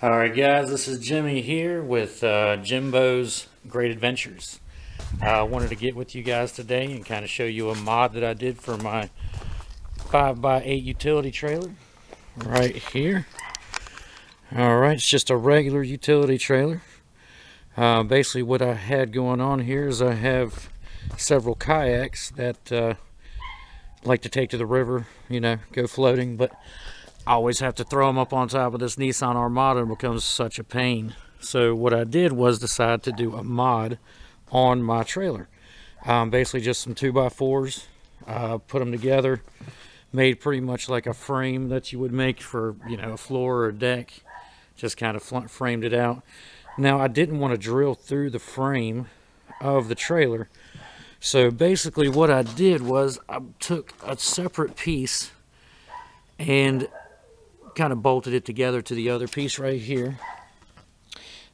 Alright guys, this is Jimmy here with Jimbo's Great Adventures. I wanted to get with you guys today and kind of show you a mod that I did for my 5x8 utility trailer right here. Alright, it's just a regular utility trailer. Basically what I had going on here is I have several kayaks that like to take to the river, go floating, but I always have to throw them up on top of this Nissan Armada. It becomes such a pain. So what I did was decide to do a mod on my trailer. Basically just some 2x4s, put them together, made pretty much like a frame that you would make for, a floor or a deck. Just kind of framed it out. Now I didn't want to drill through the frame of the trailer. So basically what I did was I took a separate piece and kind of bolted it together to the other piece right here.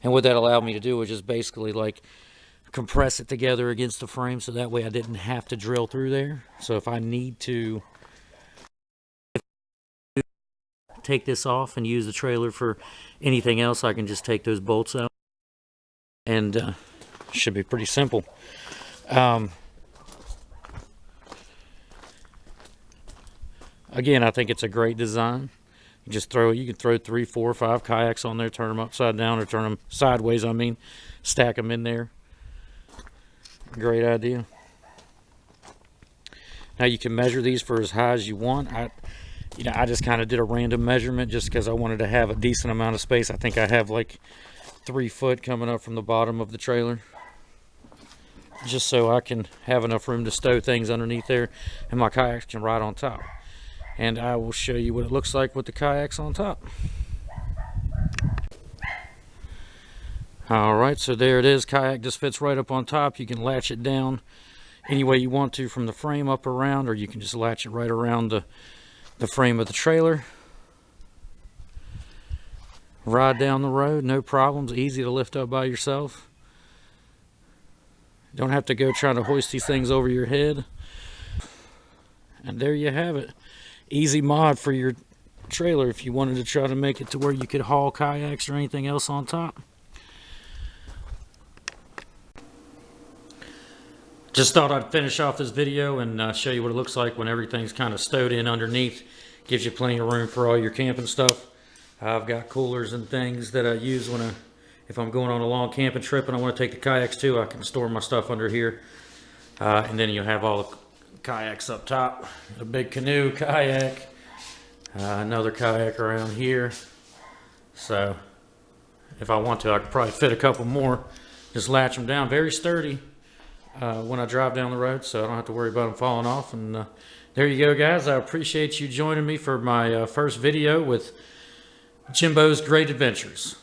And what that allowed me to do was just basically like compress it together against the frame, so that way I didn't have to drill through there. So if I need to take this off and use the trailer for anything else, I can just take those bolts out, and should be pretty simple. Again, I think it's a great design. You can throw 3, 4, 5 kayaks on there, turn them upside down or turn them sideways, stack them in there. Great idea. Now you can measure these for as high as you want. I just kind of did a random measurement just because I wanted to have a decent amount of space. I think I have like 3 foot coming up from the bottom of the trailer, just so I can have enough room to stow things underneath there and my kayaks can ride on top. And I will show you what it looks like with the kayaks on top. Alright, so there it is. Kayak just fits right up on top. You can latch it down any way you want to from the frame up around, or you can just latch it right around the frame of the trailer. Ride down the road, no problems. Easy to lift up by yourself. Don't have to go trying to hoist these things over your head. And there you have it. Easy mod for your trailer if you wanted to try to make it to where you could haul kayaks or anything else on top. Just thought I'd finish off this video and show you what it looks like when everything's kind of stowed in underneath. Gives you plenty of room for all your camping stuff. I've got coolers and things that I use if I'm going on a long camping trip and I want to take the kayaks too. I can store my stuff under here, and then you'll have all the kayaks up top. A big Canoe kayak, another kayak around here. So if I want to, I could probably fit a couple more. Just latch them down. Very sturdy when I drive down the road, so I don't have to worry about them falling off. And there you go, guys. I appreciate you joining me for my first video with Jimbo's Great Adventures.